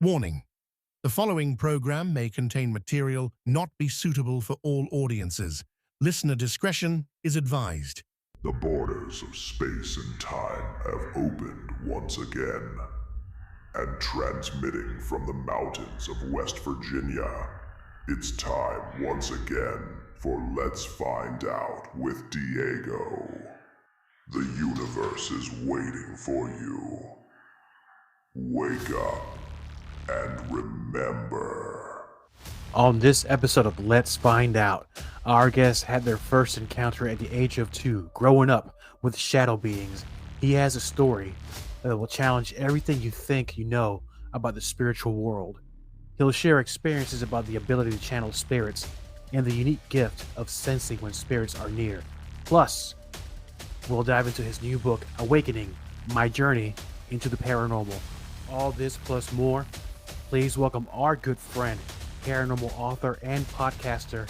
Warning: the following program may contain material not be suitable for all audiences. Listener discretion is advised. The borders of space and time have opened once again, and transmitting from the mountains of West Virginia, it's time once again for Let's Find Out with Diego. The universe is waiting for you. Wake up and remember. On this episode of Let's Find Out, our guest had their first encounter at the age of 2, growing up with shadow beings. He has a story that will challenge everything you think you know about the spiritual world. He'll share experiences about the ability to channel spirits and the unique gift of sensing when spirits are near. Plus, we'll dive into his new book, Awakening: My Journey into the Paranormal. All this plus more. Please welcome our good friend, paranormal author and podcaster,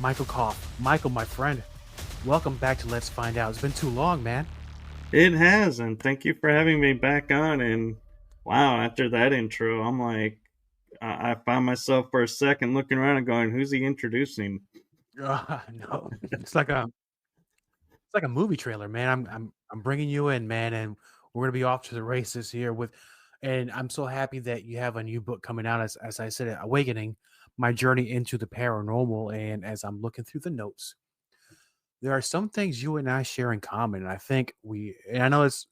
Michael Kopf. Michael, my friend, welcome back to Let's Find Out. It's been too long, man. It has, and thank you for having me back on. And wow, after that intro, I'm like, I found myself for a second looking around and going, "Who's he introducing?" No, it's like a movie trailer, man. I'm bringing you in, man, and we're gonna be off to the races here with. And I'm so happy that you have a new book coming out, as I said, Awakening: My Journey into the Paranormal. And as I'm looking through the notes, there are some things you and I share in common. And I think and I know it's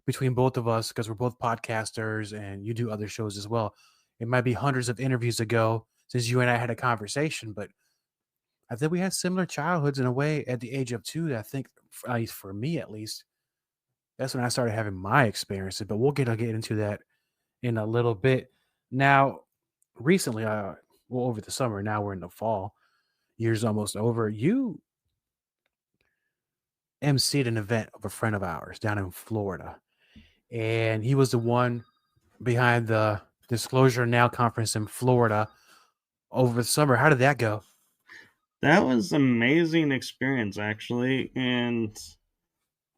between both of us because we're both podcasters and you do other shows as well. It might be hundreds of interviews ago since you and I had a conversation, but I think we had similar childhoods in a way at the age of 2. That I think, at least for me at least, that's when I started having my experiences. But we'll get into that in a little bit. Now, recently, over the summer, now we're in the fall, year's almost over. You emceed an event of a friend of ours down in Florida, and he was the one behind the Disclosure Now conference in Florida over the summer. How did that go? That was an amazing experience, actually, and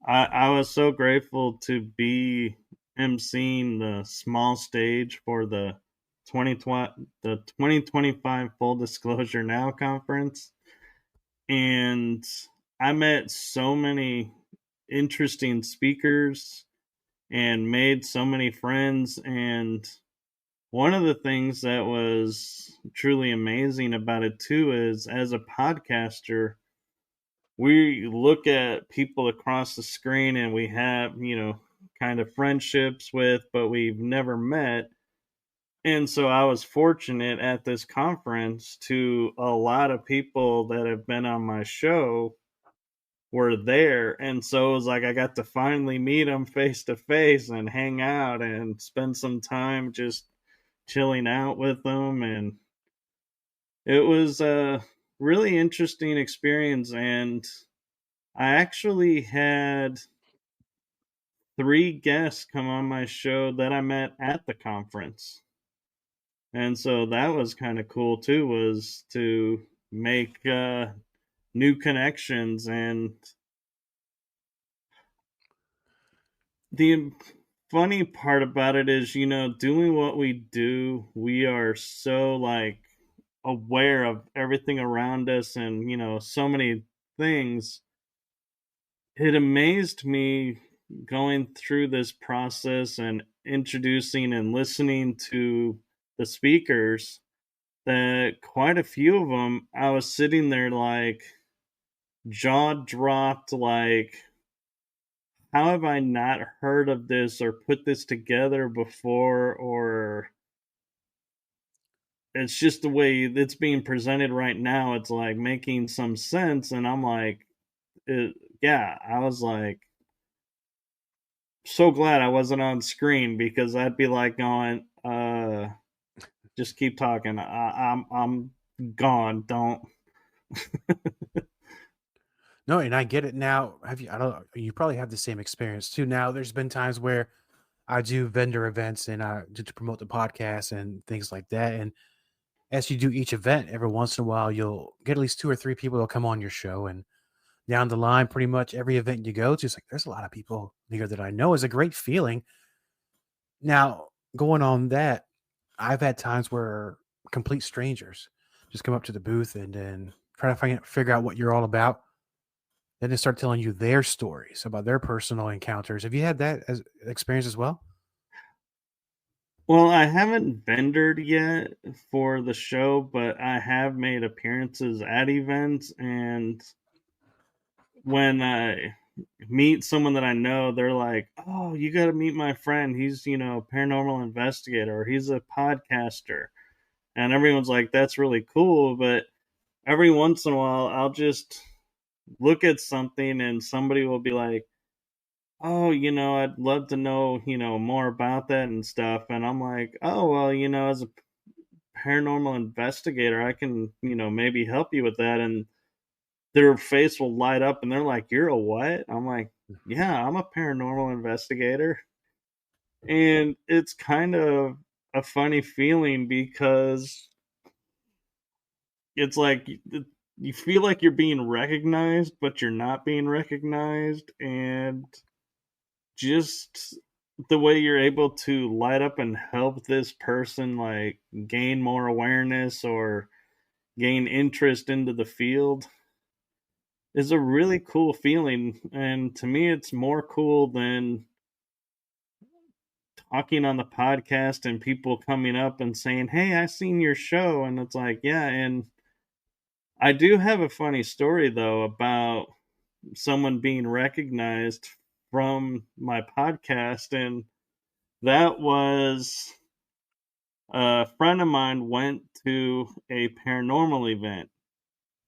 I was so grateful to be emceeing the small stage for the 2025 Full Disclosure Now conference. And I met so many interesting speakers and made so many friends. And one of the things that was truly amazing about it too is, as a podcaster, we look at people across the screen and we have, kind of friendships with, but we've never met. And so I was fortunate at this conference to a lot of people that have been on my show were there. And so it was like I got to finally meet them face to face and hang out and spend some time just chilling out with them. And it was a really interesting experience. And I actually had 3 guests come on my show that I met at the conference. And so that was kind of cool too, was to make new connections. And the funny part about it is, doing what we do, we are so like aware of everything around us and, so many things. It amazed me going through this process and introducing and listening to the speakers that quite a few of them, I was sitting there like jaw dropped, like, how have I not heard of this or put this together before? Or it's just the way it's being presented right now. It's like making some sense. And I'm like, I was like, so glad I wasn't on screen, because I'd be like going, just keep talking. I'm gone. Don't. No, and I get it now. Have you? I don't. You probably have the same experience too. Now, there's been times where I do vendor events and to promote the podcast and things like that. And as you do each event, every once in a while, you'll get at least 2 or 3 people that'll come on your show. And down the line, pretty much every event you go to, it's like there's a lot of people here that I know. Is a great feeling. Now, going on that, I've had times where complete strangers just come up to the booth and then try to figure out what you're all about. Then they start telling you their stories about their personal encounters. Have you had that as experience as well? Well, I haven't vendored yet for the show, but I have made appearances at events, and when I meet someone that I know, they're like, "Oh, you got to meet my friend. He's, a paranormal investigator, or he's a podcaster." And everyone's like, "That's really cool." But every once in a while, I'll just look at something and somebody will be like, "Oh, I'd love to know, more about that and stuff." And I'm like, "Oh, well, as a paranormal investigator, I can, maybe help you with that." And their face will light up and they're like, "You're a what?" I'm like, "Yeah, I'm a paranormal investigator." And it's kind of a funny feeling because it's like you feel like you're being recognized, but you're not being recognized. And just the way you're able to light up and help this person like gain more awareness or gain interest into the field is a really cool feeling. And to me, it's more cool than talking on the podcast and people coming up and saying, "Hey, I seen your show." And it's like, yeah. And I do have a funny story though about someone being recognized from my podcast. And that was a friend of mine went to a paranormal event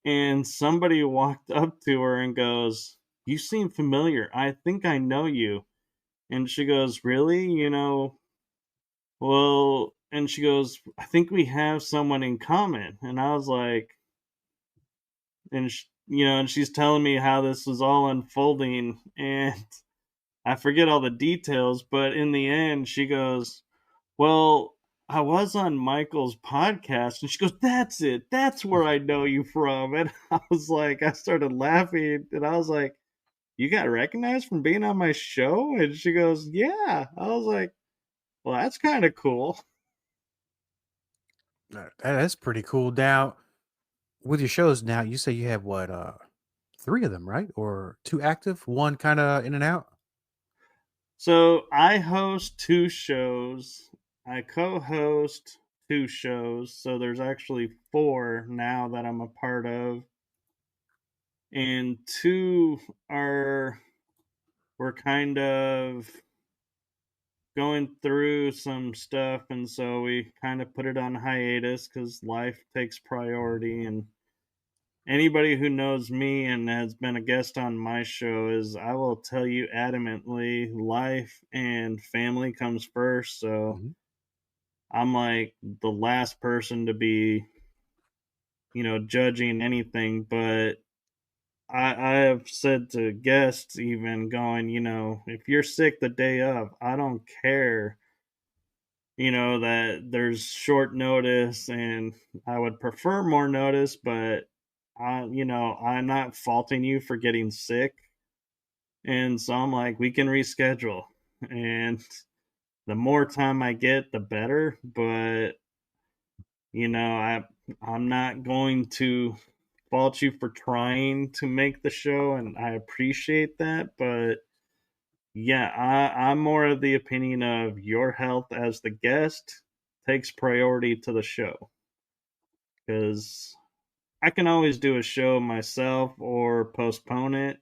and somebody walked up to her and goes, "You seem familiar. I think I know you." And she goes, "Really? Well," and she goes, "I think we have someone in common." And I was like, and she's telling me how this was all unfolding. And I forget all the details, but in the end, she goes, "Well, I was on Michael's podcast." And she goes, "That's it. That's where I know you from." And I was like, I started laughing and I was like, "You got recognized from being on my show?" And she goes, "Yeah." I was like, "Well, that's kind of cool." That's pretty cool. Now, with your shows now, you say you have what, three of them, right? Or two active, one kind of in and out? So I host two shows. I co host two shows. So there's actually four now that I'm a part of. And two are, we're kind of going through some stuff. And so we kind of put it on hiatus because life takes priority. And anybody who knows me and has been a guest on my show is I will tell you adamantly life and family comes first. So Mhm. I'm like the last person to be, judging anything, but I have said to guests even going, if you're sick the day of, I don't care, that there's short notice and I would prefer more notice, but I'm not faulting you for getting sick. And so I'm like, we can reschedule. And the more time I get, the better. But I'm not going to fault you for trying to make the show, and I appreciate that. But yeah, I'm more of the opinion of your health as the guest takes priority to the show because I can always do a show myself or postpone it.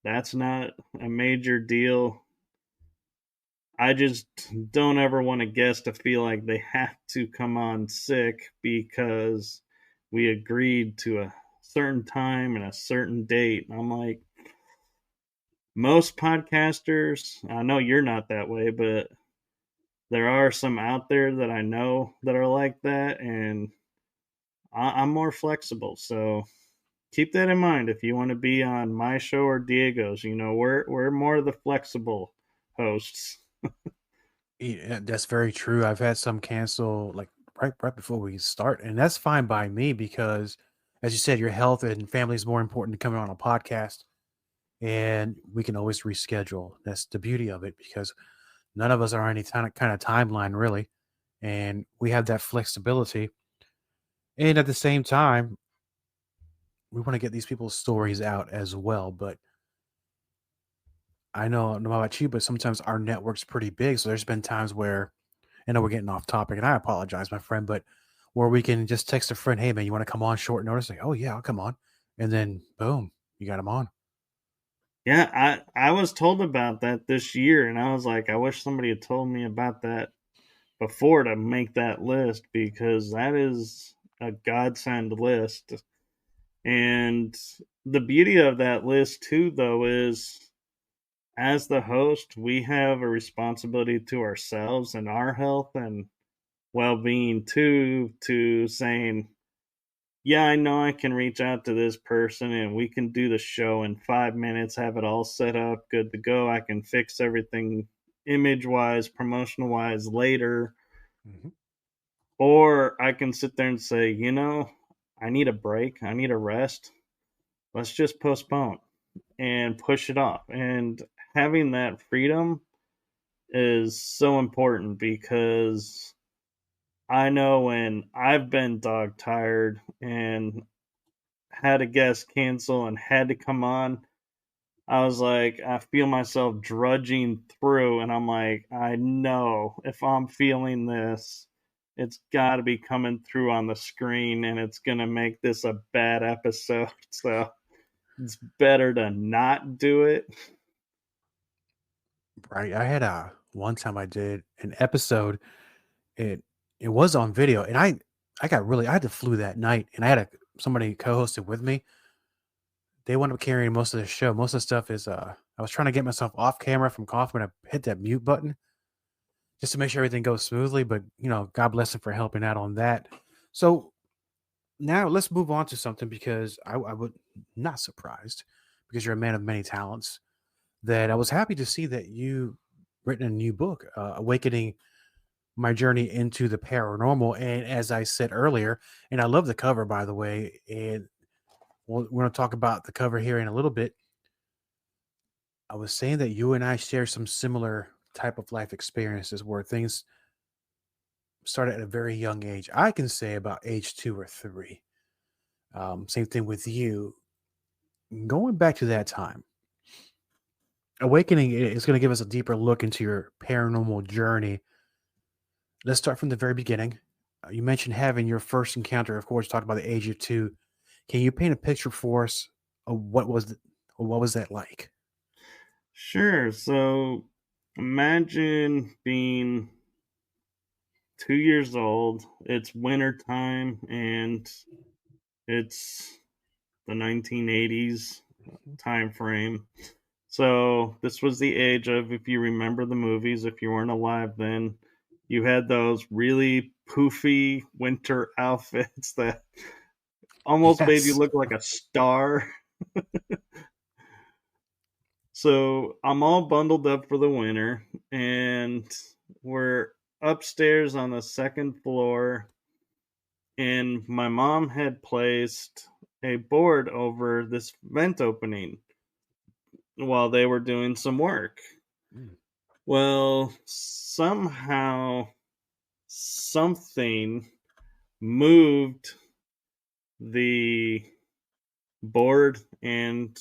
That's not a major deal. I just don't ever want a guest to feel like they have to come on sick because we agreed to a certain time and a certain date. And I'm like, most podcasters, I know you're not that way, but there are some out there that I know that are like that. And I'm more flexible. So keep that in mind if you want to be on my show or Diego's. We're more of the flexible hosts. Yeah, that's very true. I've had some cancel like right before we start, and that's fine by me because, as you said, your health and family is more important than coming on a podcast, and we can always reschedule. That's the beauty of it because none of us are on any kind of timeline really, and we have that flexibility. And at the same time, we want to get these people's stories out as well. But I know about you, but sometimes our network's pretty big. So there's been times where I know we're getting off topic, and I apologize, my friend, but where we can just text a friend, hey man, you want to come on short notice? Like, oh yeah, I'll come on. And then boom, you got them on. Yeah, I was told about that this year, and I was like, I wish somebody had told me about that before to make that list, because that is a godsend list. And the beauty of that list too, though, is as the host, we have a responsibility to ourselves and our health and well-being too, to saying, yeah, I know I can reach out to this person and we can do the show in 5 minutes, have it all set up, good to go. I can fix everything image wise, promotional wise later. Mm-hmm. Or I can sit there and say, I need a break. I need a rest. Let's just postpone and push it off. And having that freedom is so important, because I know when I've been dog tired and had a guest cancel and had to come on, I was like, I feel myself drudging through, and I'm like, I know if I'm feeling this, it's got to be coming through on the screen, and it's going to make this a bad episode. So it's better to not do it. Right. I had one time I did an episode. It was on video, and I had the flu that night, and I had somebody co-hosted with me. They wound up carrying most of the show. Most of the stuff is I was trying to get myself off camera from coughing, and I hit that mute button just to make sure everything goes smoothly. But God bless him for helping out on that. So now let's move on to something, because I would not surprised, because you're a man of many talents, that I was happy to see that you written a new book, Awakening My Journey into the Paranormal. And as I said earlier, and I love the cover, by the way, and we're going to talk about the cover here in a little bit. I was saying that you and I share some similar type of life experiences where things started at a very young age. I can say about age 2 or 3. Same thing with you. Going back to that time, Awakening is going to give us a deeper look into your paranormal journey. Let's start from the very beginning. You mentioned having your first encounter, of course, talk about the age of 2. Can you paint a picture for us of what was that like? Sure. So imagine being 2 years old. It's winter time, and it's the 1980s time frame. So this was the age of, if you remember the movies, if you weren't alive then, you had those really poofy winter outfits that almost made you Yes. look like a star. So I'm all bundled up for the winter, and we're upstairs on the second floor, and my mom had placed a board over this vent opening while they were doing some work. Mm. Well, somehow something moved the board, and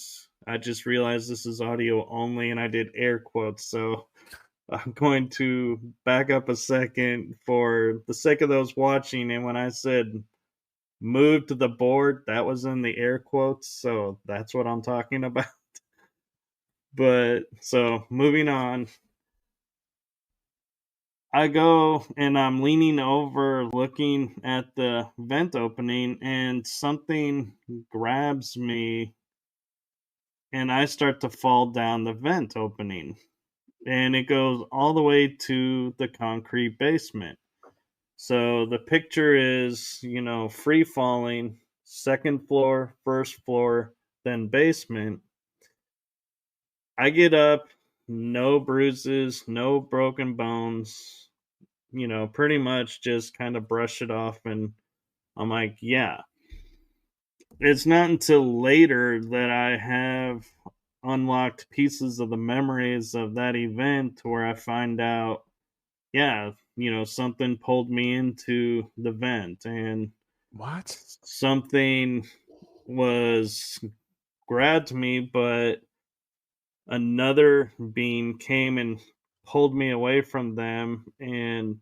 I just realized this is audio only, and I did air quotes, so I'm going to back up a second for the sake of those watching. And when I said move to the board, that was in the air quotes, so that's what I'm talking about. But so moving on, I go and I'm leaning over looking at the vent opening, and something grabs me, and I start to fall down the vent opening, and it goes all the way to the concrete basement. So the picture is, free falling, second floor, first floor, then basement. I get up, no bruises, no broken bones, pretty much just kind of brush it off. And I'm like, yeah. It's not until later that I have unlocked pieces of the memories of that event where I find out, yeah, something pulled me into the vent, and What? something was grabbed me, but another being came and pulled me away from them, and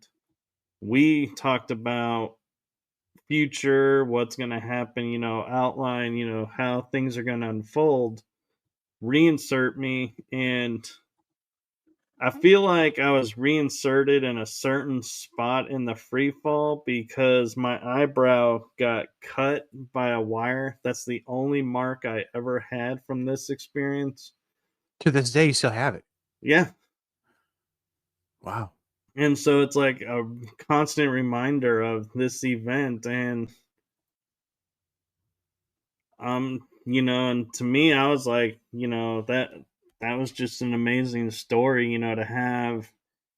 we talked about future, what's going to happen, outline, how things are going to unfold, reinsert me, and I feel like I was reinserted in a certain spot in the free fall because my eyebrow got cut by a wire. That's the only mark I ever had from this experience. To this day, you still have it. Yeah. Wow. And so it's like a constant reminder of this event. And, and to me, I was like, that was just an amazing story, to have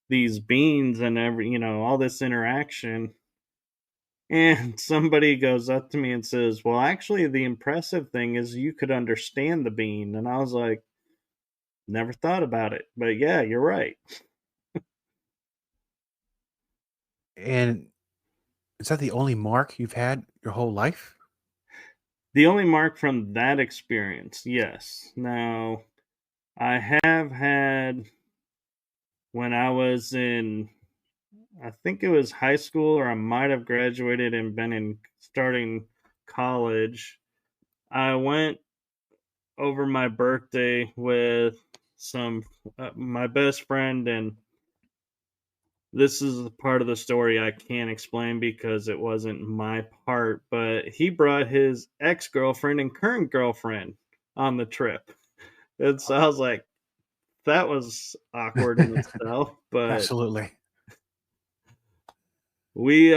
these beings and all this interaction. And somebody goes up to me and says, well, actually, the impressive thing is you could understand the being. And I was like, never thought about it. But yeah, you're right. And is that the only mark you've had your whole life? The only mark from that experience, yes. Now, I have had, when I was in, I think it was high school, or I might have graduated and been in starting college. I went over my birthday with my best friend, and this is the part of the story I can't explain because it wasn't my part, but he brought his ex-girlfriend and current girlfriend on the trip. And so I was like, that was awkward in itself, but Absolutely. we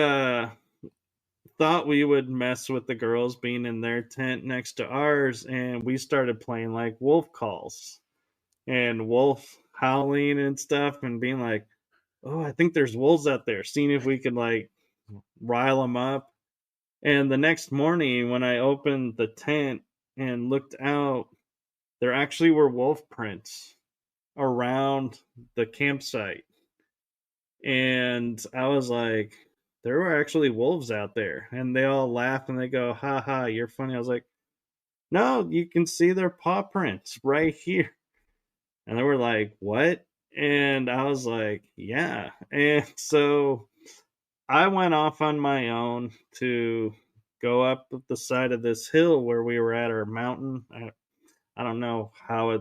thought we would mess with the girls being in their tent next to ours, and we started playing like wolf calls and wolf howling and stuff, and being like, oh, I think there's wolves out there, seeing if we could like rile them up. And the next morning when I opened the tent and looked out, there actually were wolf prints around the campsite. And I was like, there were actually wolves out there. And they all laugh and they go, ha ha, you're funny. I was like, no, you can see their paw prints right here. And they were like, what? And I was like, yeah. And so I went off on my own to go up the side of this hill where we were at our mountain. I don't know how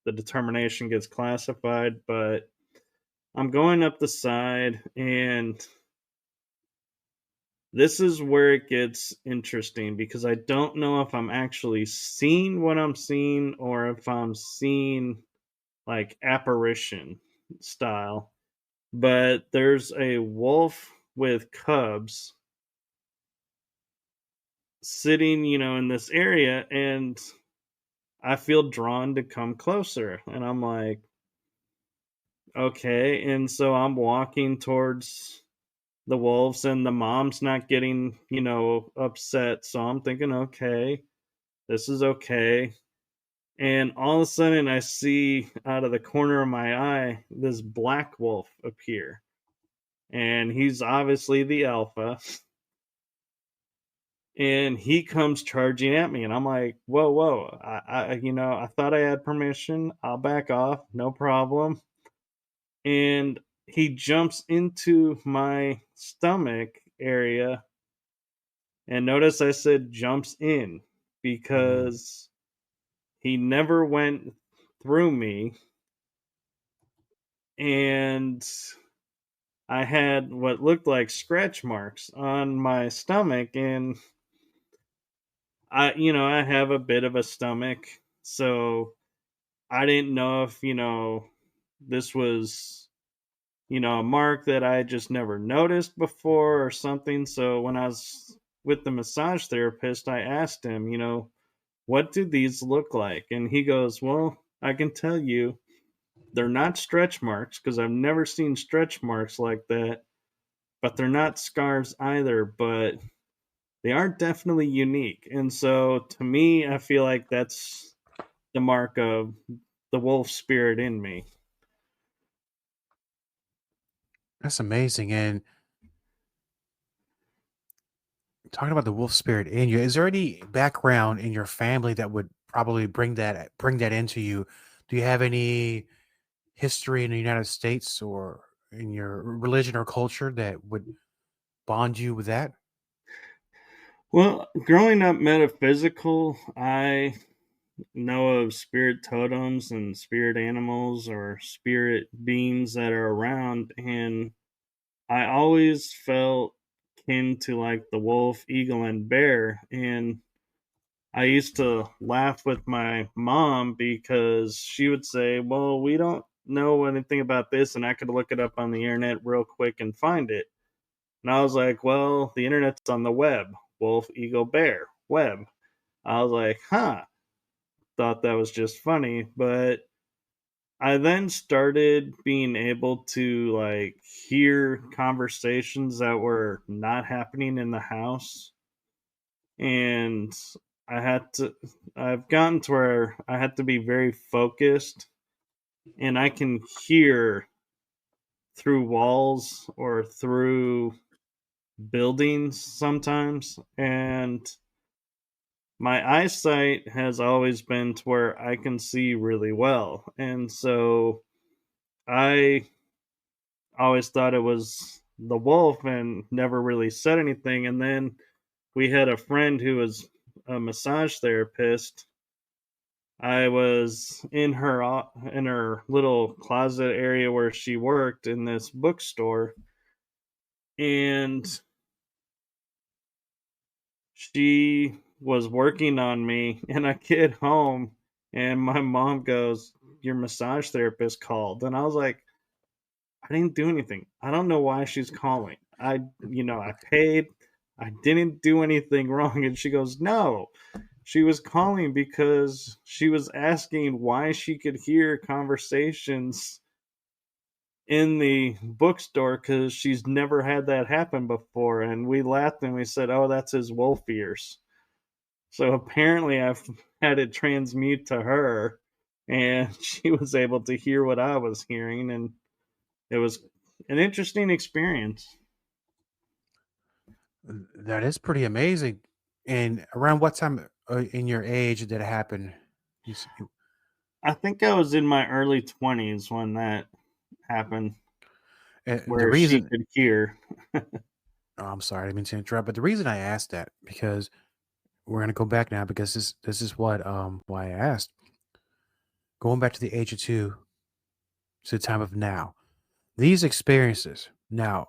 the determination gets classified, but I'm going up the side, and this is where it gets interesting because I don't know if I'm actually seeing what I'm seeing or if I'm seeing like apparition style. But there's a wolf with cubs sitting, in this area, and I feel drawn to come closer. And I'm like, okay. And so I'm walking towards the wolves, and the mom's not getting, upset. So I'm thinking, okay, this is okay. And all of a sudden, I see out of the corner of my eye this black wolf appear. And he's obviously the alpha. And he comes charging at me, and I'm like, whoa, whoa. I thought I had permission. I'll back off. No problem. And he jumps into my stomach area. And notice I said jumps in because he never went through me. And I had what looked like scratch marks on my stomach, and I have a bit of a stomach, so I didn't know if, this was, a mark that I just never noticed before or something. So when I was with the massage therapist, I asked him, what do these look like? And he goes, well, I can tell you they're not stretch marks because I've never seen stretch marks like that, but they're not scars either, but they are definitely unique. And so to me, I feel like that's the mark of the wolf spirit in me. That's amazing. And talking about the wolf spirit in you, is there any background in your family that would probably bring that into you? Do you have any history in the United States or in your religion or culture that would bond you with that? Well, growing up metaphysical, I know of spirit totems and spirit animals or spirit beings that are around, and I always felt kin to like the wolf, eagle, and bear. And I used to laugh with my mom because she would say, "Well, we don't know anything about this," and I could look it up on the internet real quick and find it. And I was like, "Well, the internet's on the web. Wolf, eagle, bear, web." I was like, "Huh." Thought that was just funny, but I then started being able to like hear conversations that were not happening in the house, and I had to I've gotten to where I had to be very focused, and I can hear through walls or through buildings sometimes, and my eyesight has always been to where I can see really well. And so I always thought it was the wolf and never really said anything. And then we had a friend who was a massage therapist. I was in her little closet area where she worked in this bookstore, and she was working on me, and I get home and my mom goes, "Your massage therapist called." And I was like, "I didn't do anything. I don't know why she's calling. I paid. I didn't do anything wrong." And she goes, "No, she was calling because she was asking why she could hear conversations in the bookstore because she's never had that happen before." And we laughed and we said, "Oh, that's his wolf ears." So apparently, I've had it transmute to her, and she was able to hear what I was hearing, and it was an interesting experience. That is pretty amazing. And around what time in your age did it happen? You I think I was in my early 20s when that happened, and the where she reason, could hear. oh, I'm sorry, I didn't mean to interrupt, but the reason I asked that because we're gonna go back now because this is what why I asked. Going back to the age of 2 to the time of now, these experiences now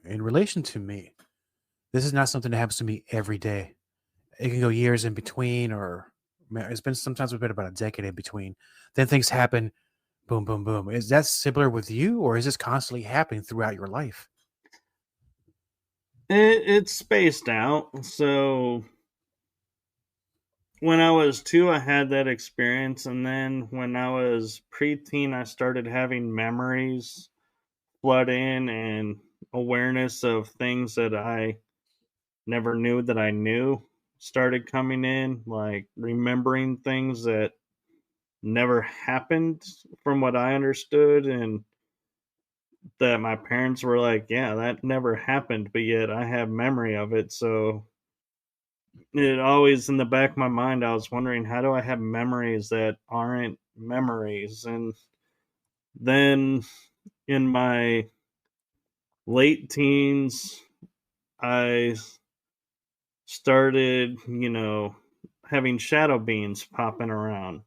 in relation to me, this is not something that happens to me every day. It can go years in between, or it's been sometimes it's been about a decade in between. Then things happen, boom, boom, boom. Is that similar with you, or is this constantly happening throughout your life? It's spaced out. So when I was 2, I had that experience, and then when I was preteen, I started having memories flood in and awareness of things that I never knew that I knew started coming in, like remembering things that never happened from what I understood, and that my parents were like, "Yeah, that never happened," but yet I have memory of it. So it always in the back of my mind, I was wondering, how do I have memories that aren't memories? And then in my late teens, I started, having shadow beings popping around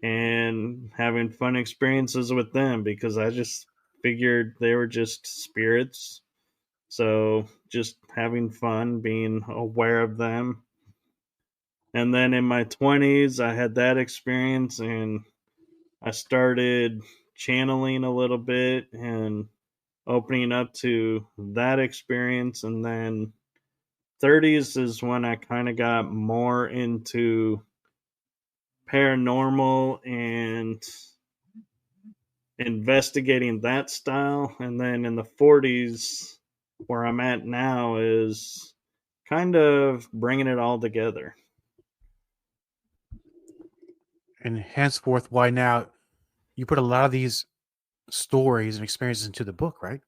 and having fun experiences with them because I just figured they were just spirits. So just having fun, being aware of them. And then in my 20s, I had that experience and I started channeling a little bit and opening up to that experience. And then 30s is when I kind of got more into paranormal and investigating that style. And then in the 40s, where I'm at now, is kind of bringing it all together. And henceforth, why now you put a lot of these stories and experiences into the book, right?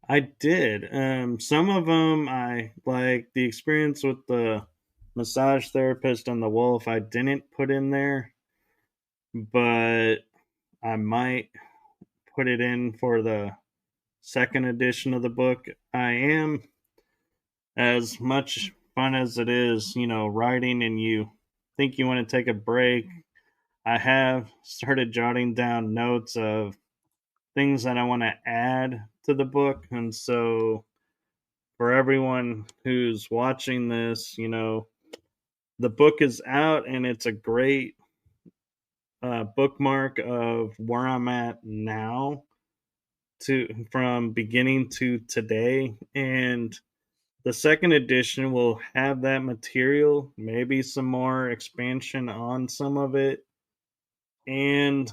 I did. Some of them I like the experience with the massage therapist and the wolf. I didn't put in there, but I might put it in for the second edition of the book. I am, as much fun as it is, writing and you think you want to take a break. I have started jotting down notes of things that I want to add to the book. And so, for everyone who's watching this, the book is out and it's a great bookmark of where I'm at now to from beginning to today. And the second edition will have that material, maybe some more expansion on some of it, and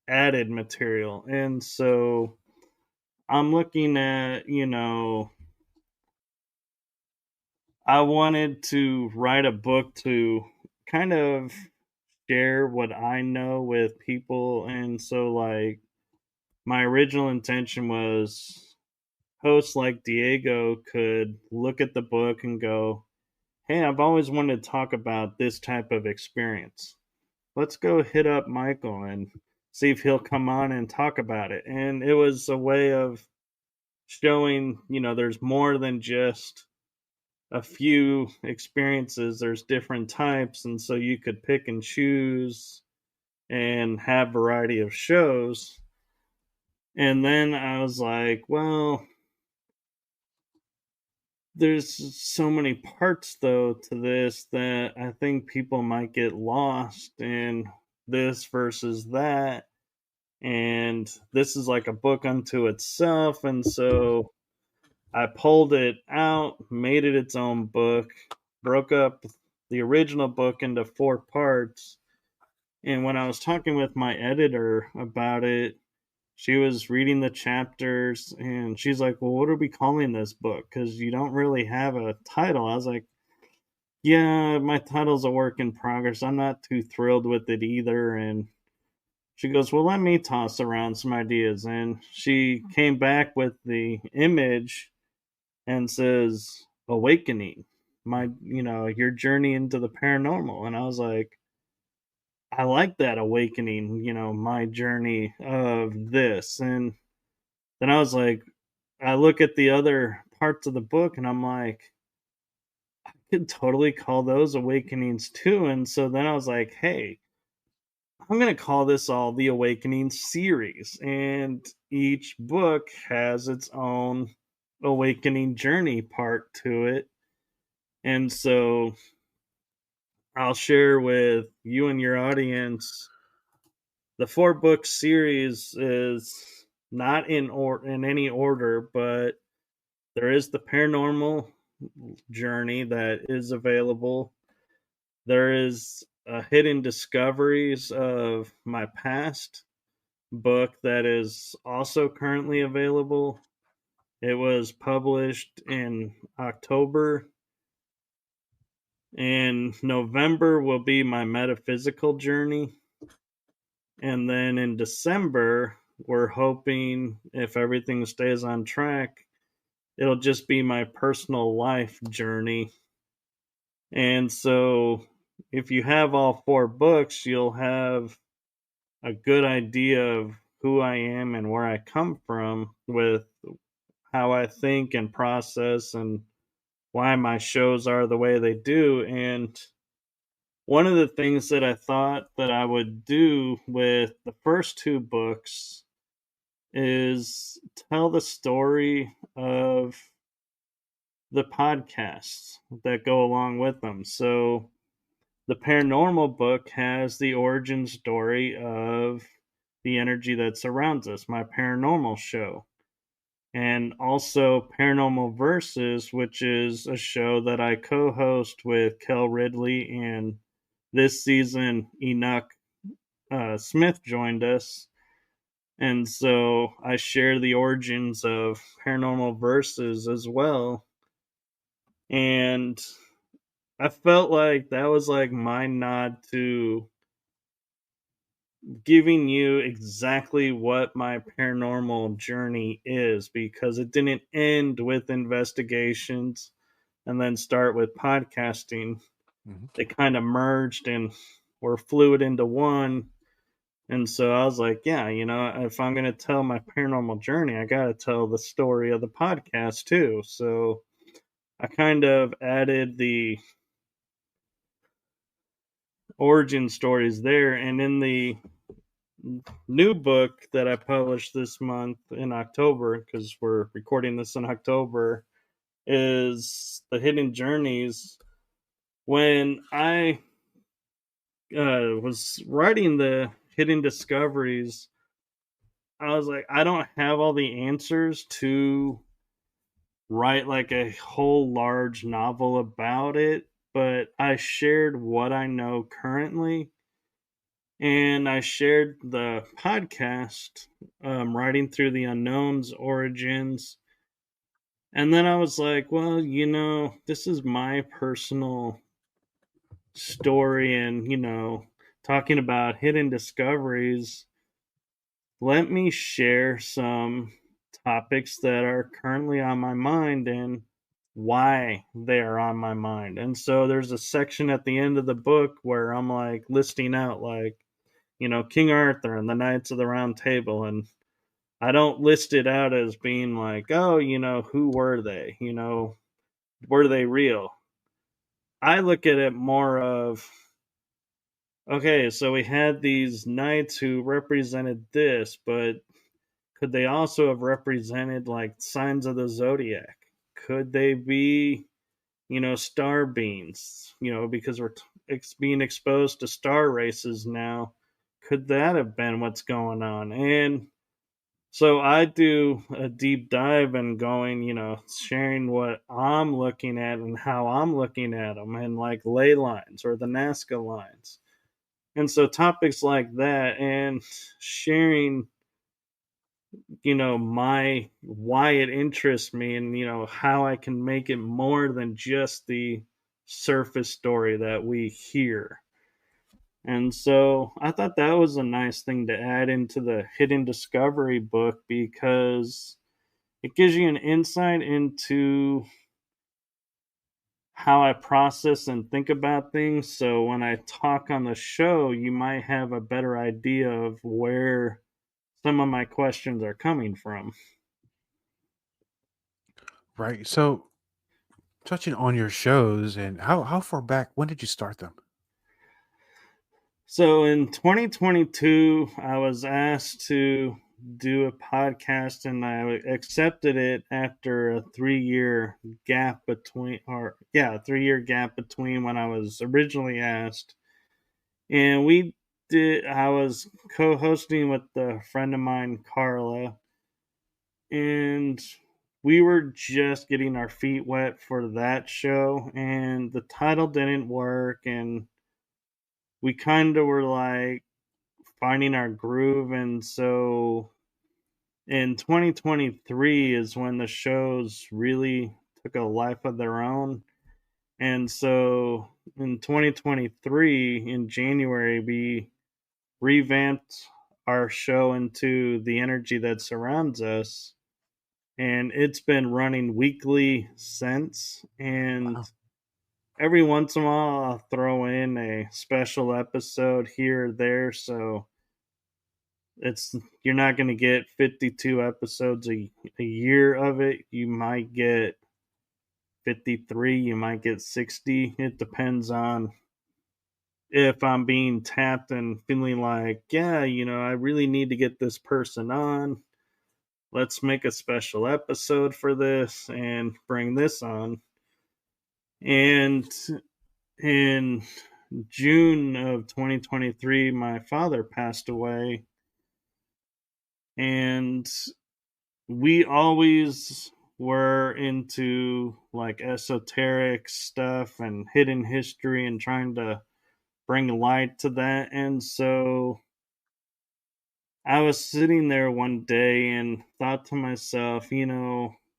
added material. And so I'm looking at, I wanted to write a book to kind of share what I know with people. And so, like, my original intention was hosts like Diego could look at the book and go, hey, I've always wanted to talk about this type of experience. Let's go hit up Michael and see if he'll come on and talk about it. And it was a way of showing, there's more than just a few experiences, there's different types. And so you could pick and choose and have variety of shows. And then I was like, well, there's so many parts though to this that I think people might get lost in this versus that. And this is like a book unto itself. And so I pulled it out, made it its own book, broke up the original book into 4 parts. And when I was talking with my editor about it, she was reading the chapters and she's like, well, what are we calling this book? Because you don't really have a title. I was like, yeah, my title's a work in progress. I'm not too thrilled with it either. And she goes, well, let me toss around some ideas. And she came back with the image and says, Awakening, your journey into the paranormal. And I was like, I like that awakening, my journey of this. And then I was like, I look at the other parts of the book and I'm like, I could totally call those awakenings too. And so then I was like, hey, I'm going to call this all the Awakening series. And each book has its own awakening journey part to it. And so I'll share with you and your audience the 4-book series is not in any order, but there is the paranormal journey that is available. There is hidden discoveries of my past book that is also currently available. It was published in October. In November will be my metaphysical journey. And then in December, we're hoping, if everything stays on track, it'll just be my personal life journey. And so if you have all 4 books, you'll have a good idea of who I am and where I come from with how I think and process and why my shows are the way they do. And one of the things that I thought that I would do with the first 2 books is tell the story of the podcasts that go along with them. So the paranormal book has the origin story of the energy that surrounds us, my paranormal show. And also Paranormal Versus, which is a show that I co-host with Kel Ridley, and this season Enoch Smith joined us. And so I share the origins of Paranormal Versus as well. And I felt like that was like my nod to giving you exactly what my paranormal journey is, because it didn't end with investigations and then start with podcasting. Mhm. They kind of merged and were fluid into one. And so I was like, yeah, if I'm going to tell my paranormal journey, I got to tell the story of the podcast too. So I kind of added the origin stories there. And in the new book that I published this month in October, because we're recording this in October, is The Hidden Journeys. When I was writing the Hidden Discoveries, I was like, I don't have all the answers to write like a whole large novel about it, but I shared what I know currently, and I shared the podcast, writing through the unknowns origins. And then I was like, well, this is my personal story, and talking about hidden discoveries, let me share some topics that are currently on my mind and why they are on my mind. And so there's a section at the end of the book where I'm like listing out, like, King Arthur and the Knights of the Round Table. And I don't list it out as being like, oh, who were they? Were they real? I look at it more of, okay, so we had these knights who represented this, but could they also have represented like signs of the zodiac? Could they be, star beings? Because we're being exposed to star races now. Could that have been what's going on? And so I do a deep dive and going, sharing what I'm looking at and how I'm looking at them, and like ley lines or the Nazca lines. And so topics like that, and sharing, my why it interests me, and how I can make it more than just the surface story that we hear. And so I thought that was a nice thing to add into the Hidden Discovery book, because it gives you an insight into how I process and think about things. So when I talk on the show, you might have a better idea of where some of my questions are coming from. Right. So, touching on your shows, and how far back, when did you start them? So in 2022, I was asked to do a podcast, and I accepted it after a 3 year gap between, 3 year gap between when I was originally asked. And I was co hosting with a friend of mine, Carla, and we were just getting our feet wet for that show, and the title didn't work, and we kind of were like finding our groove. And so in 2023 is when the shows really took a life of their own. And so in 2023, in January, we revamped our show into the energy that surrounds us. And it's been running weekly since. And Wow. every once in a while, I'll throw in a special episode here or there. So you're not going to get 52 episodes a year of it. You might get 53, you might get 60. It depends on if I'm being tapped and feeling like, yeah, I really need to get this person on. Let's make a special episode for this and bring this on. And in June of 2023, my father passed away. And we always were into like esoteric stuff and hidden history and trying to bring light to that. And so I was sitting there one day and thought to myself,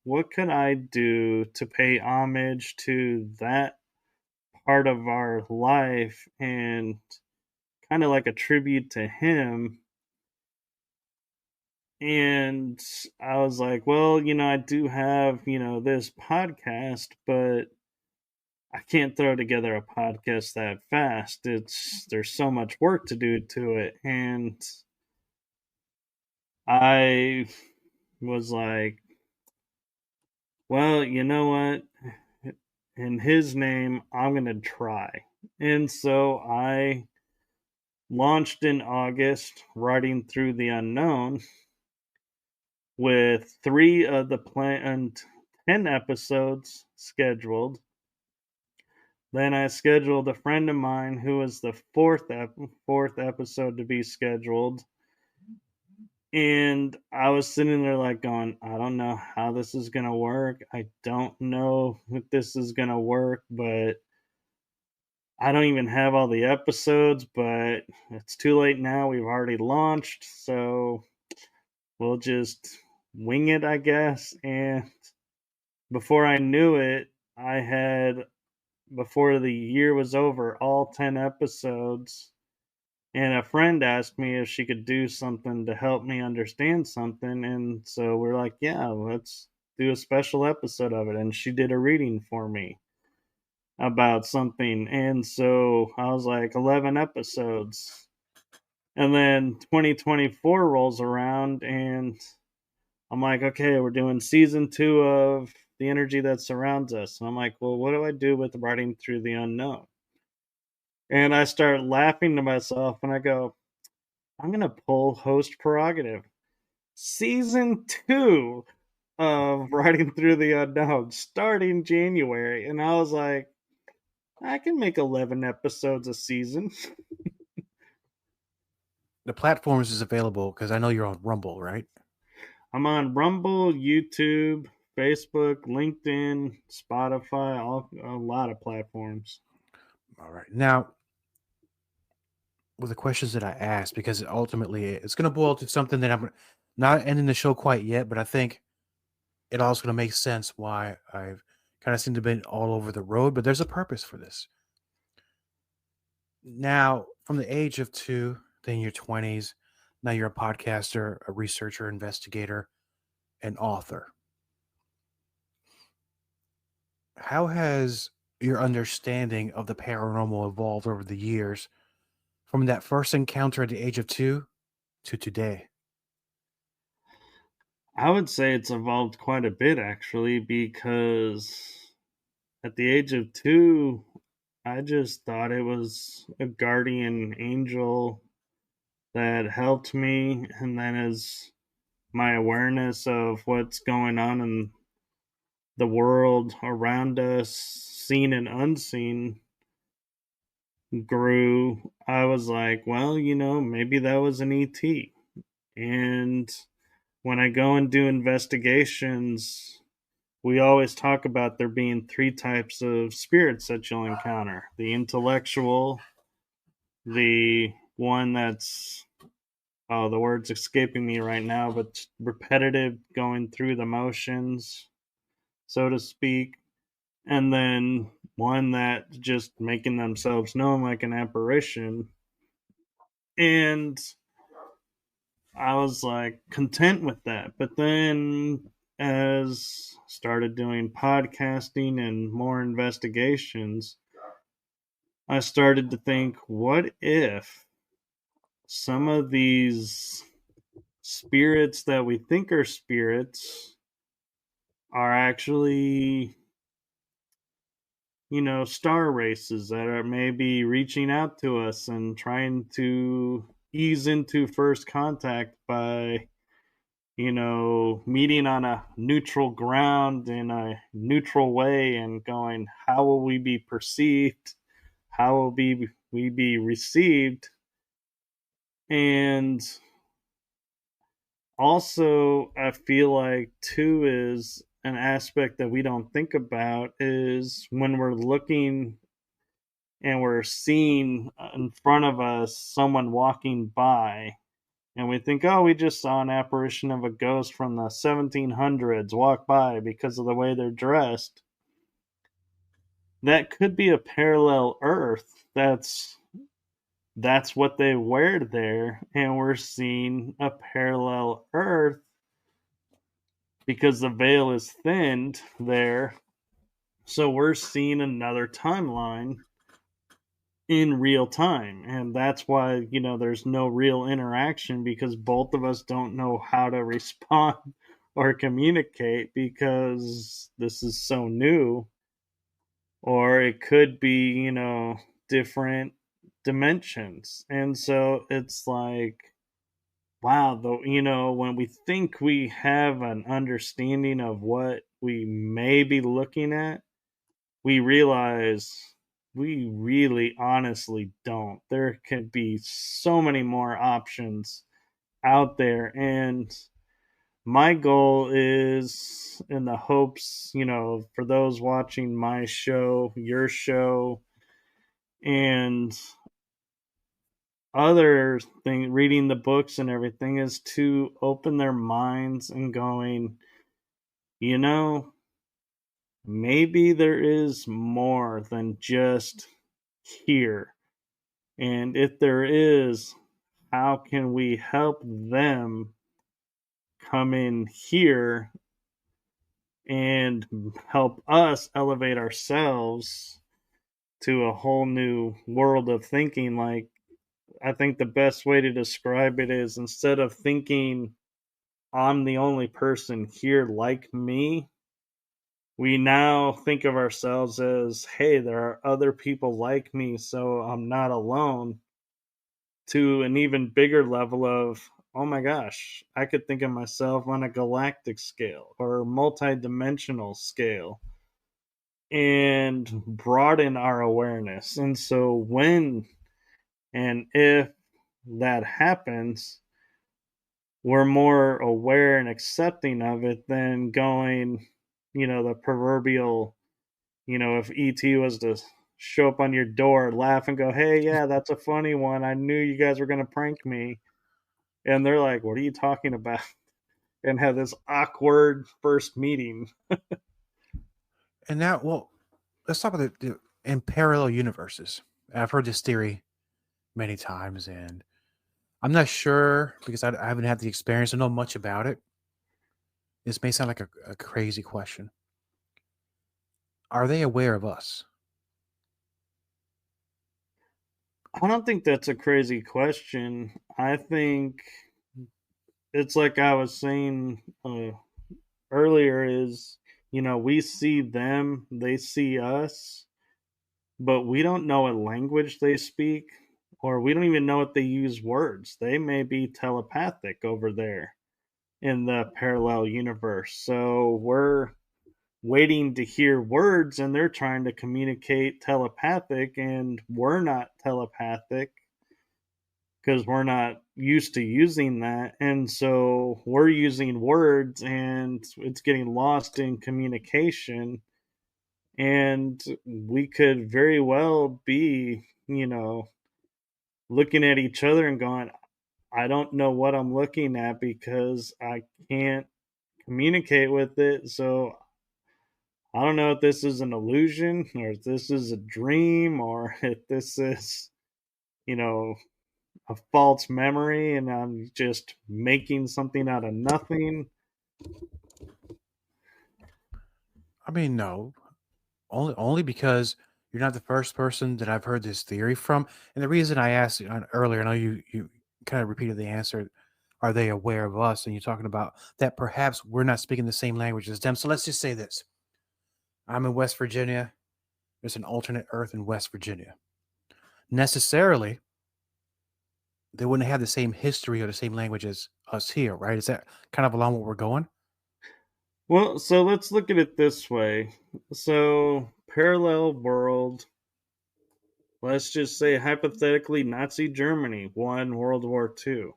what could I do to pay homage to that part of our life and kind of like a tribute to him. And I was like, well, I do have, this podcast, but I can't throw together a podcast that fast. There's so much work to do to it. And I was like, well, you know what? In his name, I'm going to try. And so I launched in August, Writing Through the Unknown, with 3 of the planned 10 episodes scheduled. Then I scheduled a friend of mine who was the fourth episode to be scheduled. And I was sitting there like going, I don't know how this is going to work. I don't know if this is going to work, but I don't even have all the episodes, but it's too late now. We've already launched, so we'll just wing it, I guess. And before I knew it, I had, before the year was over, all 10 episodes. And a friend asked me if she could do something to help me understand something. And so we're like, yeah, let's do a special episode of it. And she did a reading for me about something. And so I was like, 11 episodes. And then 2024 rolls around, and I'm like, okay, we're doing season 2 of The Energy That Surrounds Us. And I'm like, well, what do I do with Writing Through the Unknown? And I start laughing to myself, and I go, I'm going to pull host prerogative. Season 2 of Writing Through the Unknown, starting January. And I was like, I can make 11 episodes a season. The platforms is available because I know you're on Rumble, right? I'm on Rumble, YouTube, Facebook, LinkedIn, Spotify, a lot of platforms. All right. Now, with the questions that I asked, because ultimately it's going to boil to something that I'm not ending the show quite yet, but I think it also going to make sense why I've kind of seemed to be all over the road, but there's a purpose for this. Now, from the age of 2, then your 20s, now you're a podcaster, a researcher, investigator, an author. How has your understanding of the paranormal evolved over the years from that first encounter at the age of 2 to today? I would say it's evolved quite a bit, actually, because at the age of 2, I just thought it was a guardian angel that helped me. And then as my awareness of what's going on in the world around us, seen and unseen, grew, I was like, well, maybe that was an ET. And when I go and do investigations, we always talk about there being 3 types of spirits that you'll encounter: the intellectual, the one that's, oh, the word's escaping me right now, but repetitive, going through the motions, so to speak, and then one that just making themselves known like an apparition. And I was like content with that. But then as started doing podcasting and more investigations, I started to think, what if some of these spirits that we think are spirits are actually, star races that are maybe reaching out to us and trying to ease into first contact by, meeting on a neutral ground in a neutral way and going, how will we be perceived? How will we be received? And also, I feel like, too, is an aspect that we don't think about is when we're looking and we're seeing in front of us someone walking by, and we think, oh, we just saw an apparition of a ghost from the 1700s walk by because of the way they're dressed. That could be a parallel Earth that's that's what they wear there, and we're seeing a parallel Earth because the veil is thinned there. So we're seeing another timeline in real time. And that's why, there's no real interaction because both of us don't know how to respond or communicate because this is so new. Or it could be, different dimensions. And so it's like, wow, though, when we think we have an understanding of what we may be looking at, we realize we really honestly don't. There could be so many more options out there. And my goal is, in the hopes, for those watching my show, your show, and other thing, reading the books and everything, is to open their minds and going, you know, maybe there is more than just here. And if there is, how can we help them come in here and help us elevate ourselves to a whole new world of thinking? Like, I think the best way to describe it is, instead of thinking I'm the only person here like me, we now think of ourselves as, hey, there are other people like me, so I'm not alone, to an even bigger level of, oh my gosh, I could think of myself on a galactic scale or multi-dimensional scale, and broaden our awareness. And so when and if that happens, we're more aware and accepting of it than going, the proverbial, if ET was to show up on your door, laugh and go, hey, yeah, that's a funny one. I knew you guys were going to prank me. And they're like, what are you talking about? And have this awkward first meeting. And now, well, let's talk about the in parallel universes. I've heard this theory many times, and I'm not sure because I haven't had the experience to know much about it. This may sound like a crazy question. Are they aware of us? I don't think that's a crazy question. I think it's like I was saying earlier is, we see them, they see us, but we don't know what language they speak, or we don't even know if they use words. They may be telepathic over there in the parallel universe. So we're waiting to hear words and they're trying to communicate telepathic, and we're not telepathic because we're not used to using that. And so we're using words and it's getting lost in communication. And we could very well be, looking at each other and going, I don't know what I'm looking at because I can't communicate with it. So I don't know if this is an illusion or if this is a dream or if this is, a false memory and I'm just making something out of nothing. I mean, no, only because you're not the first person that I've heard this theory from. And the reason I asked you earlier, I know you kind of repeated the answer. Are they aware of us? And you're talking about that perhaps we're not speaking the same language as them. So let's just say this: I'm in West Virginia. There's an alternate Earth in West Virginia. Necessarily, they wouldn't have the same history or the same language as us here, right? Is that kind of along what we're going? Well, so let's look at it this way. So, parallel world, let's just say hypothetically Nazi Germany won World War II.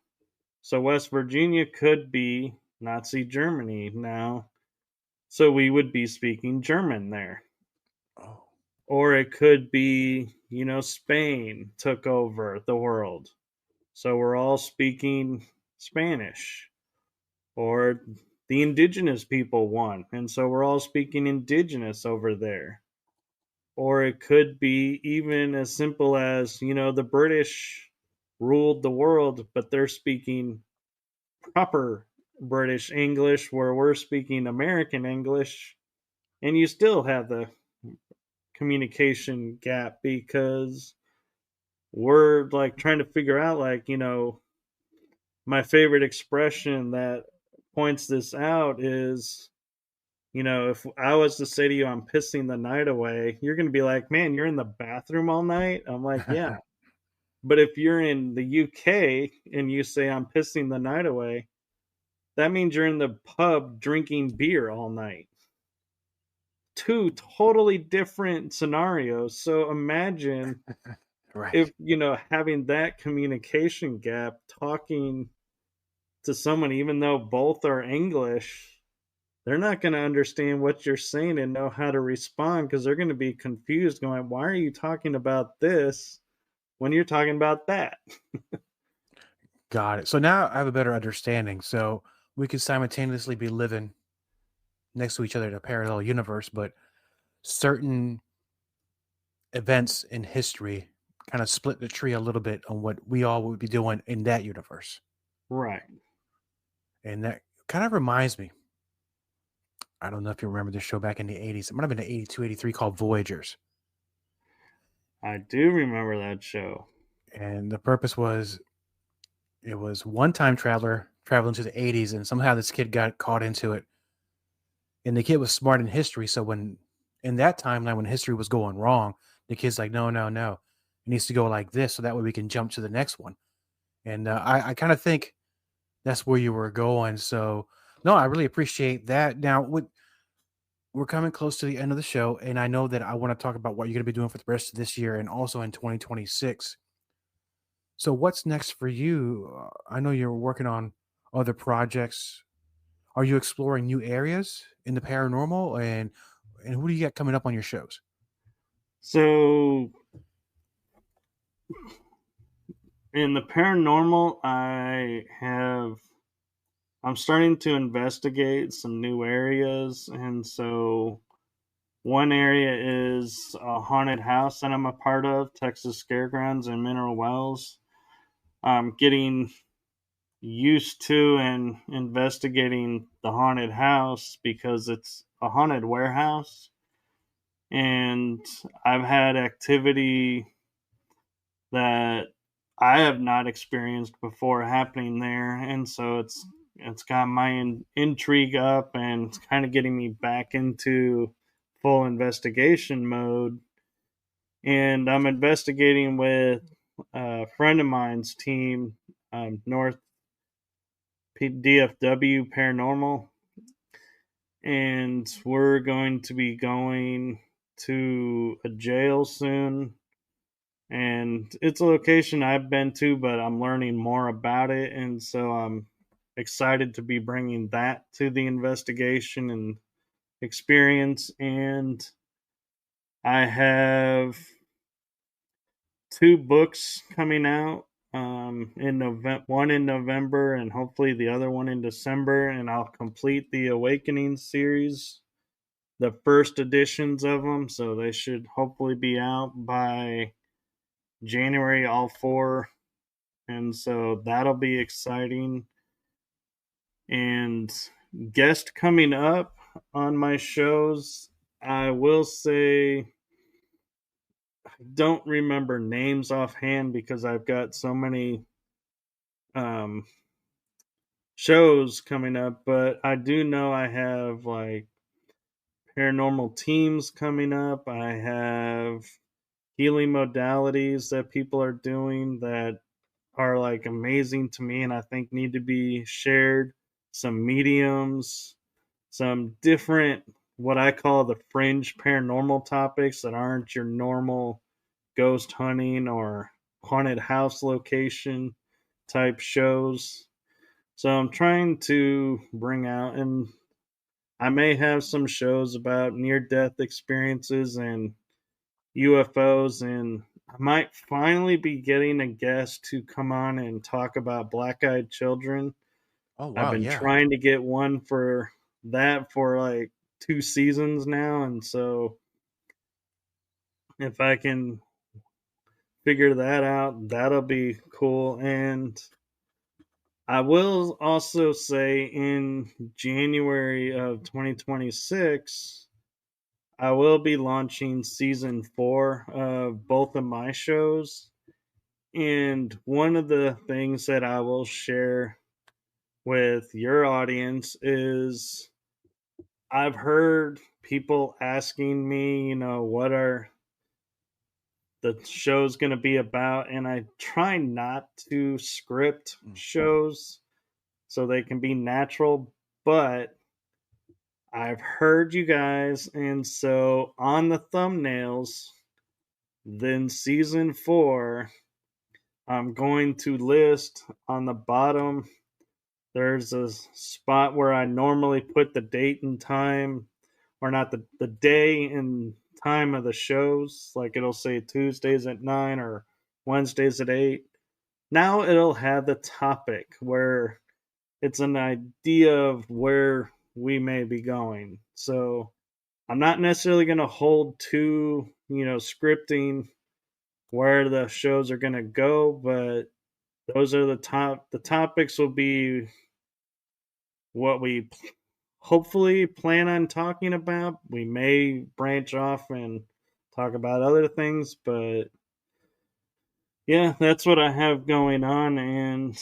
So, West Virginia could be Nazi Germany now. So, we would be speaking German there. Oh, Or it could be, Spain took over the world. So, we're all speaking Spanish. Or the indigenous people won, and so we're all speaking indigenous over there. Or it could be even as simple as, the British ruled the world, but they're speaking proper British English where we're speaking American English, and you still have the communication gap because we're like trying to figure out, like, my favorite expression that points this out is, if I was to say to you, I'm pissing the night away, you're going to be like, man, you're in the bathroom all night? I'm like, yeah. But if you're in the UK and you say, I'm pissing the night away, that means you're in the pub drinking beer all night. Two totally different scenarios. So imagine Right. if, having that communication gap, talking to someone, even though both are English, they're not going to understand what you're saying and know how to respond because they're going to be confused, going, why are you talking about this when you're talking about that? Got it. So now I have a better understanding. So we could simultaneously be living next to each other in a parallel universe, but certain events in history kind of split the tree a little bit on what we all would be doing in that universe. Right. And that kind of reminds me, I don't know if you remember this show back in the 80s. It might have been the 82, 83 called Voyagers. I do remember that show. And the purpose was, it was one time traveler traveling to the 80s, and somehow this kid got caught into it. And the kid was smart in history. So when in that timeline, when history was going wrong, the kid's like, no. It needs to go like this. So that way we can jump to the next one. And I kind of think that's where you were going. So no, I really appreciate that. Now, we're coming close to the end of the show, and I know that I want to talk about what you're going to be doing for the rest of this year and also in 2026. So what's next for you? I know you're working on other projects. Are you exploring new areas in the paranormal, and who do you got coming up on your shows? So in the paranormal, I'm starting to investigate some new areas. And so one area is a haunted house that I'm a part of, Texas Scaregrounds in Mineral Wells. I'm getting used to and investigating the haunted house because it's a haunted warehouse. And I've had activity that I have not experienced before happening there. And so it's got my intrigue up, and it's kind of getting me back into full investigation mode. And I'm investigating with a friend of mine's team, North DFW Paranormal, and we're going to be going to a jail soon. And it's a location I've been to, but I'm learning more about it, and so I'm excited to be bringing that to the investigation and experience. And I have 2 books coming out, in one in November and hopefully the other one in December, and I'll complete the Awakening series, the first editions of them, so they should hopefully be out by January, all 4. And so that'll be exciting. And guest coming up on my shows, I will say I don't remember names offhand because I've got so many shows coming up, but I do know I have like paranormal teams coming up. I have healing modalities that people are doing that are like amazing to me and I think need to be shared. Some mediums, some different, what I call the fringe paranormal topics that aren't your normal ghost hunting or haunted house location type shows. So I'm trying to bring out, and I may have some shows about near death experiences and UFOs, and I might finally be getting a guest to come on and talk about black-eyed children. Oh, I've wow. been Yeah. trying to get one for that for like 2 seasons now, and so if I can figure that out. That'll be cool. And I will also say in January of 2026, I will be launching season 4 of both of my shows. And one of the things that I will share with your audience is I've heard people asking me, what are the show's going to be about, and I try not to script shows so they can be natural, but I've heard you guys, and so on the thumbnails, then season 4, I'm going to list on the bottom. There's a spot where I normally put the date and time, or not the day and time of the shows. Like it'll say Tuesdays at 9 or Wednesdays at 8. Now it'll have the topic where it's an idea of where we may be going. So I'm not necessarily going to hold to, scripting where the shows are going to go, but those are the topics will be what we hopefully plan on talking about. We may branch off and talk about other things, but yeah, that's what I have going on. And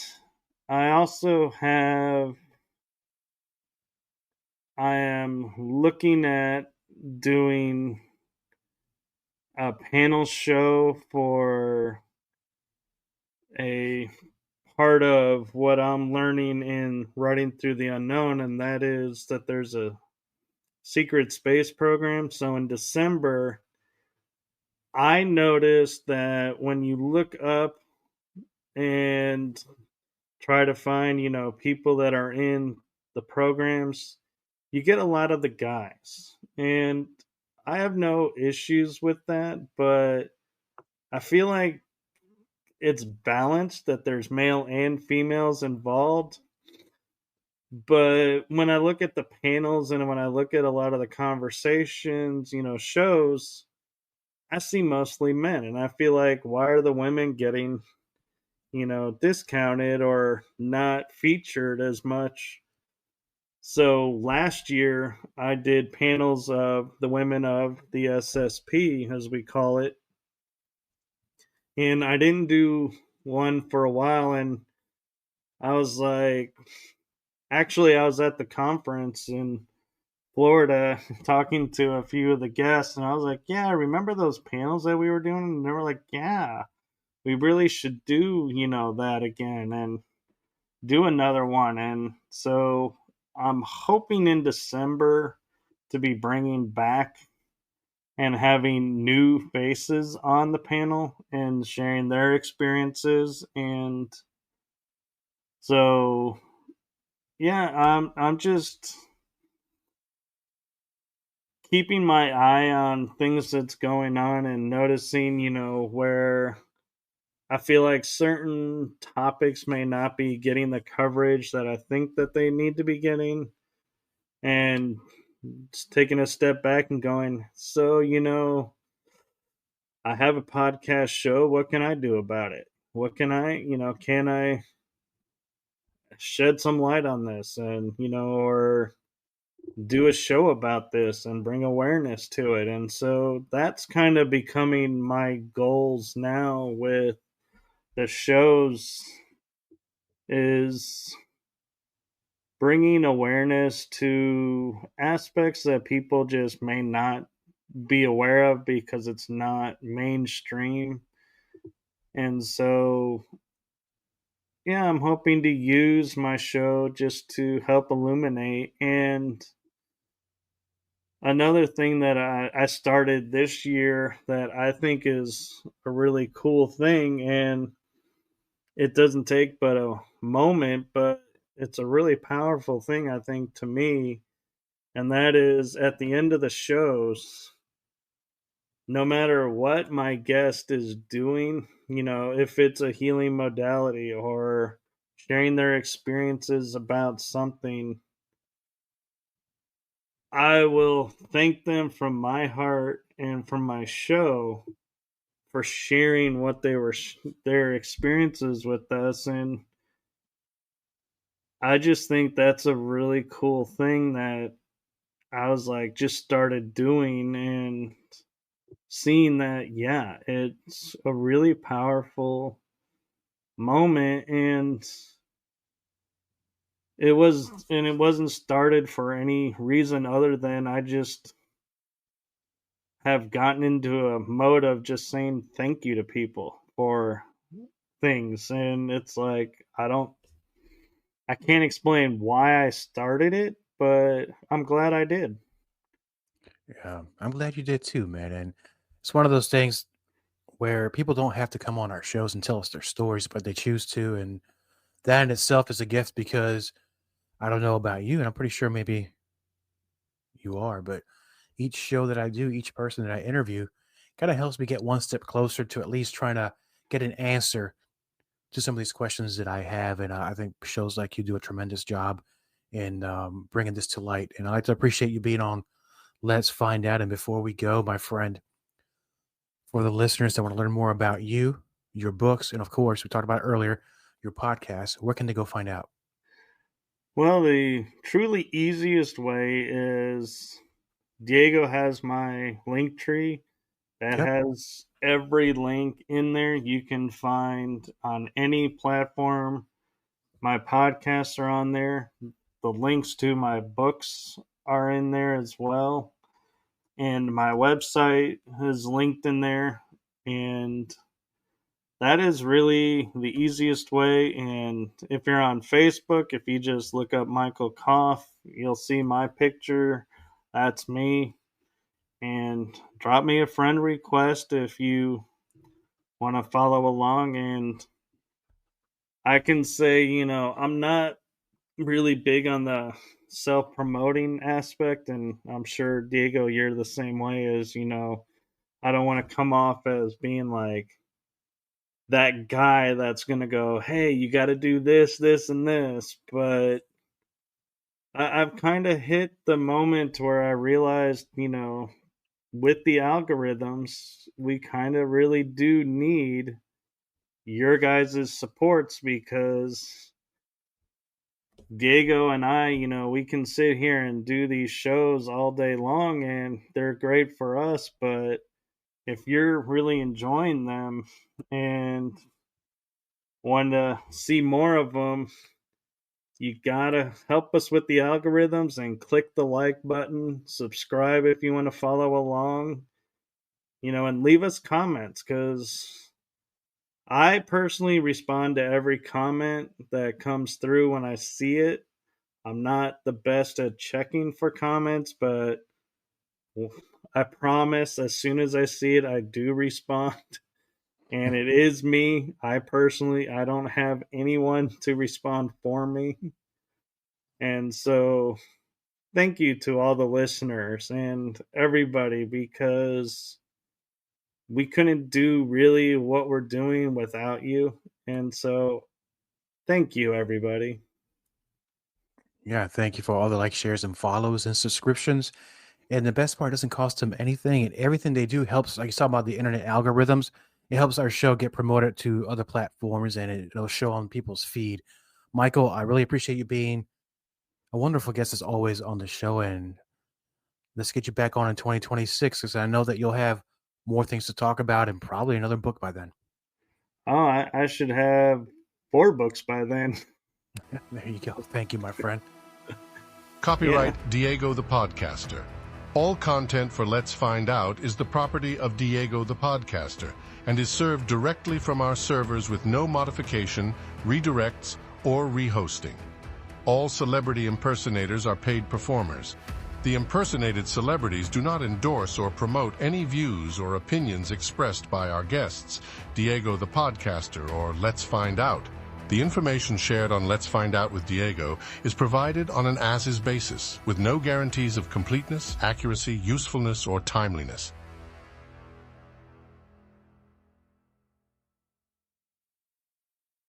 I also I am looking at doing a panel show for a part of what I'm learning in Writing Through the Unknown, and that is that there's a secret space program. So in December, I noticed that when you look up and try to find, people that are in the programs, you get a lot of the guys. And I have no issues with that, but I feel like it's balanced that there's male and females involved. But when I look at the panels and when I look at a lot of the conversations, shows, I see mostly men. And I feel like, why are the women getting, discounted or not featured as much? So last year, I did panels of the women of the SSP, as we call it. And I didn't do one for a while. And I was like, actually, I was at the conference in Florida talking to a few of the guests. And I was like, yeah, remember those panels that we were doing? And they were like, yeah, we really should do, that again and do another one. And so I'm hoping in December to be bringing back and having new faces on the panel and sharing their experiences. And so, yeah, I'm just keeping my eye on things that's going on and noticing, where I feel like certain topics may not be getting the coverage that I think that they need to be getting. And just taking a step back and going, so, I have a podcast show. What can I do about it? What can I shed some light on this and, or do a show about this and bring awareness to it? And so that's kind of becoming my goals now with the shows, is bringing awareness to aspects that people just may not be aware of because it's not mainstream. And so, yeah, I'm hoping to use my show just to help illuminate. And another thing that I started this year that I think is a really cool thing, and it doesn't take but a moment, but it's a really powerful thing, I think, to me. And that is at the end of the shows, no matter what my guest is doing, if it's a healing modality or sharing their experiences about something, I will thank them from my heart and from my show for sharing what they were their experiences with us. And I just think that's a really cool thing that I was like just started doing, and seeing that, yeah, it's a really powerful moment. And it wasn't started for any reason other than I just have gotten into a mode of just saying thank you to people for things. And it's like I can't explain why I started it, but I'm glad I did. Yeah, I'm glad you did too, man. And it's one of those things where people don't have to come on our shows and tell us their stories, but they choose to. And that in itself is a gift, because I don't know about you, and I'm pretty sure maybe you are, but each show that I do, each person that I interview kind of helps me get one step closer to at least trying to get an answer to some of these questions that I have. And I think shows like you do a tremendous job in bringing this to light. And I like to appreciate you being on Let's Find Out. And before we go, my friend, for the listeners that want to learn more about you, your books, and of course, we talked about earlier, your podcast, where can they go find out? Well, the truly easiest way is Diego has my Linktree that Yep. has every link in there you can find on any platform. My podcasts are on there. The links to my books are in there as well. And my website is linked in there. And that is really the easiest way. And if you're on Facebook, if you just look up Michael Kopf, you'll see my picture. That's me. And drop me a friend request if you want to follow along. And I can say, I'm not really big on the self-promoting aspect, and I'm sure, Diego, you're the same way. As I don't want to come off as being like that guy that's going to go, hey, you got to do this, and this. But I've kind of hit the moment where I realized, with the algorithms, we kind of really do need your guys' supports, because Diego and I, we can sit here and do these shows all day long and they're great for us. But if you're really enjoying them and want to see more of them, you gotta help us with the algorithms and click the like button, subscribe if you want to follow along, and leave us comments, because I personally respond to every comment that comes through when I see it. I'm not the best at checking for comments, but I promise as soon as I see it, I do respond. And it is me. I don't have anyone to respond for me. And so thank you to all the listeners and everybody, because we couldn't do really what we're doing without you. And so thank you, everybody. Yeah, thank you for all the like, shares, and follows and subscriptions. And the best part, it doesn't cost them anything, and everything they do helps. Like you talk about the internet algorithms, it helps our show get promoted to other platforms, and it'll show on people's feed. Michael, I really appreciate you being a wonderful guest as always on the show, and let's get you back on in 2026, because I know that you'll have more things to talk about and probably another book by then. Oh, I should have 4 books by then. There you go. Thank you, my friend. Copyright Diego the Podcaster. All content for Let's Find Out is the property of Diego the Podcaster and is served directly from our servers with no modification, redirects, or rehosting. All celebrity impersonators are paid performers. The impersonated celebrities do not endorse or promote any views or opinions expressed by our guests, Diego the Podcaster, or Let's Find Out. The information shared on Let's Find Out with Diego is provided on an as-is basis, with no guarantees of completeness, accuracy, usefulness, or timeliness.